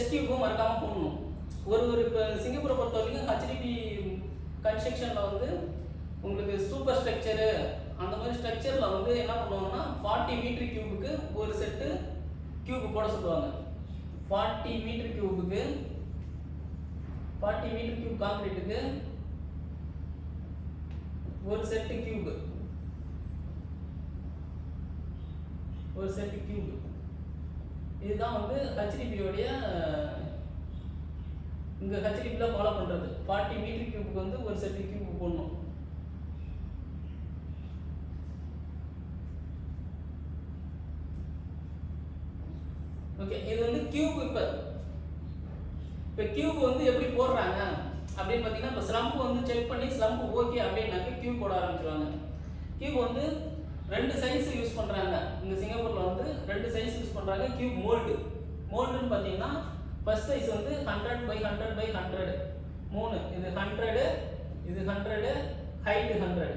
Test டியூப்பும் மறக்காமல் போடணும். இப்போ சிங்கப்பூரை பொறுத்த வரைக்கும் ஹெச்டிபி கன்ஸ்ட்ரக்ஷனில் வந்து உங்களுக்கு சூப்பர் ஸ்ட்ரக்சரு அந்த மாதிரி ஸ்ட்ரக்சரில் வந்து என்ன பண்ணுவாங்கன்னா 40 மீட்டர் கியூபுக்கு ஒரு செட்டு கியூப் போட சொல்லுவாங்க. 40 மீட்டர் கியூபுக்கு 40 மீட்டர் கியூப் கான்கிரீட்டுக்கு ஒரு செட்டு கியூப் இதுதான் வந்து ஹெச்டிபியோடைய இங்கே ஹெச்டிபியில் ஃபாலோ பண்ணுறது. 40 மீட்டர் கியூபுக்கு வந்து ஒரு செட்டு கியூப் போடணும். ஓகே, இது வந்து கியூப். இப்போ கியூப் வந்து எப்படி போடுறாங்க அப்படின்னு பார்த்தீங்கன்னா, இப்போ ஸ்லம்ப் வந்து செக் பண்ணி ஸ்லம்ப் ஓகே அப்படின்னாக்க கியூப் போட ஆரம்பிச்சிருவாங்க. கியூப் வந்து 2 சைஸ் யூஸ் பண்ணுறாங்க. இங்கே சிங்கப்பூரில் வந்து 2 சைஸ் யூஸ் பண்ணுறாங்க. கியூப் மோல்டுன்னு பார்த்தீங்கன்னா ஃபர்ஸ்ட் சைஸ் வந்து 100 by 100 by 100 3. இது 100, இது 100, ஹைட் 100.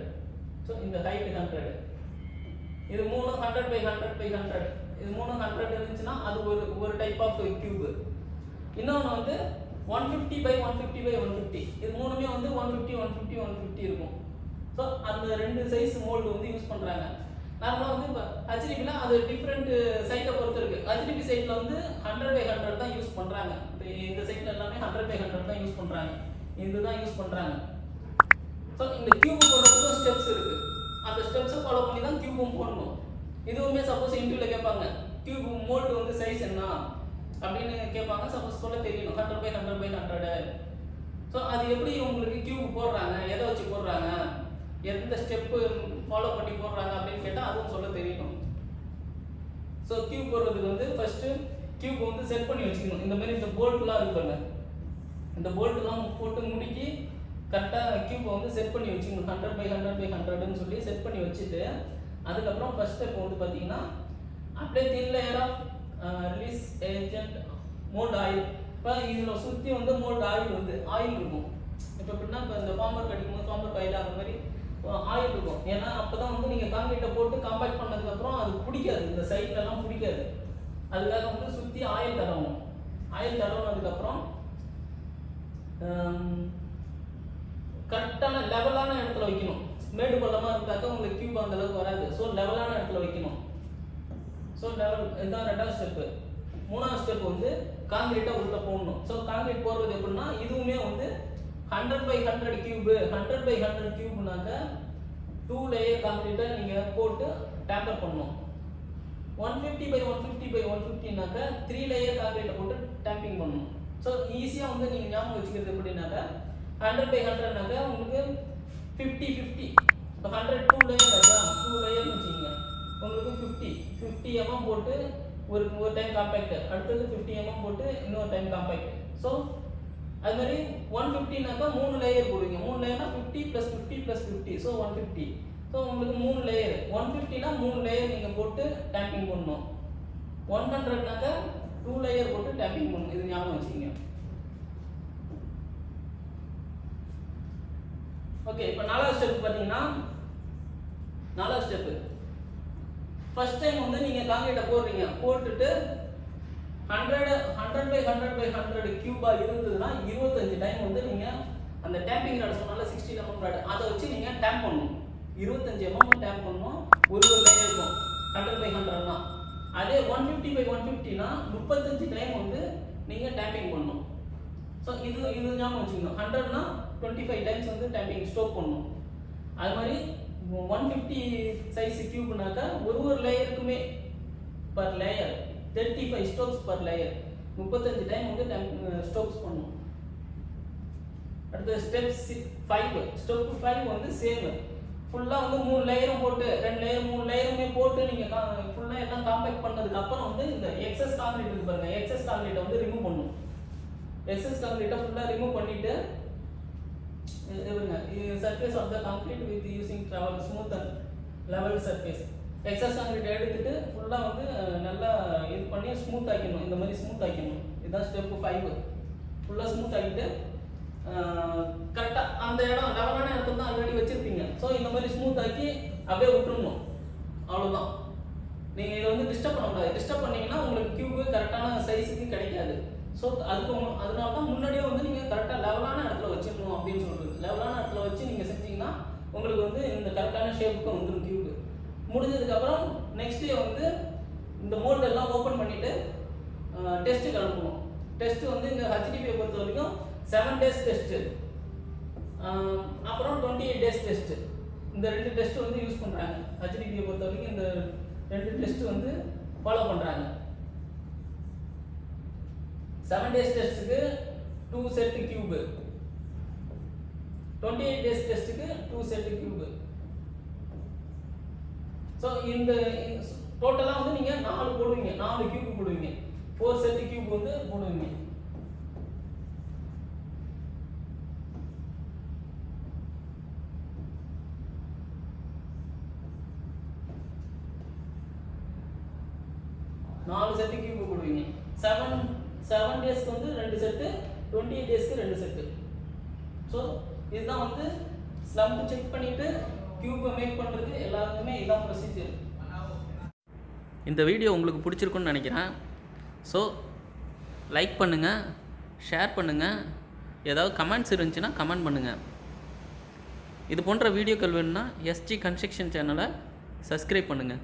ஸோ இந்த ஹைட் 100. இது 3 100 by 100 by 100. இது 3 100 இருந்துச்சுன்னா அது ஒரு டைப் ஆஃப் கியூப். இன்னொன்று வந்து 150 by 150 by 150. இது மூணுமே வந்து 150 150 150 இருக்கும். ஸோ அந்த 2 சைஸ் மோல்டு வந்து யூஸ் பண்ணுறாங்க. நார்மலாக வந்து இப்போ ஹெச்டிபியில் அது டிஃப்ரெண்ட் சைட்டை பொறுத்து இருக்குது. ஹெச்டிபி சைட்டில் வந்து 100 by 100 தான் யூஸ் பண்ணுறாங்க. இப்போ இந்த சைட்டில் எல்லாமே 100 by 100 தான் யூஸ் பண்ணுறாங்க. இதுதான் யூஸ் பண்ணுறாங்க. ஸோ இந்த கியூப் போடுறதுக்கும் ஸ்டெப்ஸ் இருக்குது. அந்த ஸ்டெப்ஸை ஃபாலோ பண்ணி தான் கியூபும் போடணும். இதுவுமே சப்போஸ் இன்டர்வியூவில் கேட்பாங்க, கியூப் மோல்டு வந்து சைஸ் என்ன அப்படின்னு கேட்பாங்க. சப்போஸ் சொல்ல தெரியணும் 100 by 100 by 100. ஸோ அது எப்படி உங்களுக்கு கியூப் போடுறாங்க, எதை வச்சு போடுறாங்க, எந்த ஸ்டெப்பு ஃபாலோ பண்ணி போடுறாங்க அப்படின்னு கேட்டால் அதுவும் சொல்ல தெரியணும். ஸோ கியூப் போடுறதுக்கு வந்து ஃபர்ஸ்ட்டு கியூப் வந்து செட் பண்ணி வச்சுக்கணும். இந்த மாதிரி இந்த போல்ட்லாம் இருக்குல்ல, இந்த போல்ட்லாம் போட்டு முடிக்கி கரெக்டாக கியூப்பை வந்து செட் பண்ணி வச்சுக்கணும். 100 by 100 by 100ன்னு சொல்லி செட் பண்ணி வச்சுட்டு அதுக்கப்புறம் ஃபர்ஸ்ட் ஸ்டெப் வந்து பார்த்தீங்கன்னா அப்படியே thin layer of release agent mould oil. இப்போ இதில் சுற்றி வந்து மோல்ட் ஆயில் இருக்கும். இப்போ எப்படின்னா இப்போ இந்த ஃபார்மர் கட்டிக்கும்போது ஃபார்மர் ஆயில் அந்த மாதிரி ஆயில் இருக்கும். ஏன்னா அப்போ தான் வந்து நீங்கள் கான்கிரீட்டை போட்டு காம்பேக்ட் பண்ணதுக்கப்புறம் அது பிடிக்காது, இந்த சைட்லலாம் பிடிக்காது. அதுக்காக வந்து சுற்றி ஆயில் தடவணும். ஆயில் தடவுனதுக்கப்புறம் கரெக்டான லெவலான இடத்துல வைக்கணும். மேடு பள்ளமாக இருந்தாக்க உங்களுக்கு கியூப் அந்த அளவுக்கு வராது. ஸோ லெவலான இடத்துல வைக்கணும். ஸோ லெவல் இதுதான் 2வது ஸ்டெப்பு. 3வது ஸ்டெப் வந்து கான்கிரீட்டை உள்ள போடணும். ஸோ கான்கிரீட் போடுறது எப்படின்னா இதுவுமே வந்து 100 by 100 கியூப் 100 by 100 கியூப்னாக்க 2 லேயர் கான்கிரீட்டை நீங்கள் போட்டு டேம்பர் பண்ணணும். 150 by 150 by 150னாக்க 3 லேயர் கான்கிரீட்டை போட்டு டேம்பிங் பண்ணணும். ஸோ ஈஸியாக வந்து நீங்கள் ஞாபகம் வச்சுக்கிறது எப்படின்னாக்கா 100 by 100னாக்க உங்களுக்கு 50 50. இப்போ 100 2 லேயர் இருக்கா, 2 லேயர்னு வச்சுக்கோங்க. உங்களுக்கு 50 mm போட்டு ஒரு டைம் காம்பேக்ட், அடுத்தது 50 mm போட்டு இன்னொரு டைம் காம்பேக்ட். ஸோ அது மாதிரி 150னாக்கா 3 லேயர் போடுவீங்க. 3 லேயர்னா 50 + 50 + 50. ஸோ 150. ஸோ உங்களுக்கு 3 லேயர். 150னா 3 லேயர் நீங்கள் போட்டு டேம்பிங் பண்ணணும். 100னாக்கா 2 லேயர் போட்டு டேப்பிங் பண்ணணும். இது ஞாபகம் வச்சுக்கோங்க. ஓகே, இப்போ 4வது ஸ்டெப் பார்த்தீங்கன்னா 4வது ஸ்டெப் ஃபர்ஸ்ட் டைம் வந்து நீங்கள் கான்கிரீட்டை போடுறீங்க. போட்டுட்டு 100 by 100 by 100 கியூபா இருந்ததுன்னா 25 டைம் வந்து நீங்கள் அந்த டேம்பிங் ராட் சொன்னால 60 mm ராட் அதை வச்சு நீங்கள் டேம்ப் பண்ணணும். 25 mm டேம்ப் பண்ணணும். ஒரு லேயர் இருக்கும் 100 by 100னா. அதே 150 by 150னா 35 டைம் வந்து நீங்கள் டேம்பிங் பண்ணணும். ஸோ இது ஞாபகம் வச்சுக்கணும். 100னா 25 டைம்ஸ் வந்து டேம்பிங் ஸ்டோப் பண்ணணும். அது மாதிரி 150 சைஸ் கியூப்னாக்கா ஒரு லேயருக்குமே per layer 35 stops per layer 35 time வந்து ஸ்டோப்ஸ் பண்ணணும். அடுத்து ஸ்டெப் 5. ஸ்டெப் 5 வந்து சேம். ஃபுல்லாக வந்து 3 லேயரும் போட்டு 2 லேயர் 3 லேயருமே போட்டு நீங்கள் ஃபுல்லாக எல்லாம் காம்பேக்ட் பண்ணதுக்கு அப்புறம் வந்து இந்த எக்ஸஸ் கான்கிரீட் இருக்கு பாருங்க, எக்ஸஸ் கான்கிரீட்டை வந்து ரிமூவ் பண்ணணும். எக்ஸஸ் கான்கிரீட்டை ஃபுல்லாக ரிமூவ் பண்ணிட்டு surface of the concrete with using travel smooth and level surface. Excess concrete எடுத்துட்டு ஃபுல்லாக வந்து நல்லா இது பண்ணி ஸ்மூத் ஆக்கிடணும். இந்த மாதிரி ஸ்மூத் ஆக்கிடணும். இதுதான் ஸ்டெப் 5. ஃபுல்லாக ஸ்மூத் ஆகிட்டு கரெக்டாக அந்த இடம் லெவலான இடத்துல தான் ஆல்ரெடி வச்சுருப்பீங்க. ஸோ இந்த மாதிரி ஸ்மூத் ஆக்கி அப்படியே விட்டுருணும். அவ்வளோதான். நீங்கள் இதை வந்து டிஸ்டர்ப் பண்ணக்கூடாது. டிஸ்டர்ப் பண்ணிங்கன்னா உங்களுக்கு கியூபு கரெக்டான சைஸுக்கு கிடைக்காது. ஸோ அதனால தான் முன்னாடியே வந்து நீங்கள் கரெக்டாக லெவலான இடத்துல வச்சிடணும் அப்படின்னு சொல்கிறது. லெவலான இடத்துல வச்சு நீங்கள் செஞ்சீங்கன்னா உங்களுக்கு வந்து இந்த கரெக்டான ஷேப்புக்கு வந்துடும் கியூப். முடிஞ்சதுக்கப்புறம் நெக்ஸ்ட் டே வந்து இந்த மோல்டெல்லாம் ஓப்பன் பண்ணிவிட்டு டெஸ்ட்டுக்கு அனுப்பணும். டெஸ்ட்டு வந்து இந்த ஹெச்டிபியை பொறுத்த வரைக்கும் 7 days டெஸ்ட்டு, அப்புறம் 28 days டெஸ்ட்டு. இந்த 2 டெஸ்ட்டு வந்து யூஸ் பண்ணுறாங்க. ஹெச்டிபியை பொறுத்த வரைக்கும் இந்த 2 டெஸ்ட்டு வந்து ஃபாலோ பண்ணுறாங்க. 7 days டெஸ்ட்டுக்கு 2 செட் கியூப், 28 days டெஸ்ட்டுக்கு 2 செட் கியூப். ஸோ இந்த டோட்டலாக வந்து நீங்கள் 4 போடுவீங்க, 4 கியூப் போடுவீங்க, 4 செட் கியூப் வந்து போடுவீங்க. நாலு செட்டு கியூப் போடுவீங்க. 7 டேஸ்க்கு வந்து 2 செட்டு, 28 டேஸ்க்கு 2 செட்டு. ஸோ இதுதான் வந்து ஸ்லம்ப் செக் பண்ணிவிட்டு கியூப்பை மேக் பண்ணுறது எல்லாருக்குமே இதுதான் ப்ரொசீஜர். இந்த வீடியோ உங்களுக்கு பிடிச்சிருக்குன்னு நினைக்கிறேன். ஸோ லைக் பண்ணுங்கள், ஷேர் பண்ணுங்கள், ஏதாவது கமெண்ட்ஸ் இருந்துச்சுன்னா கமெண்ட் பண்ணுங்கள். இது போன்ற வீடியோக்கள் வேணும்னா எஸ்ஜி கன்ஸ்ட்ரக்ஷன் சேனலை சப்ஸ்கிரைப் பண்ணுங்கள்.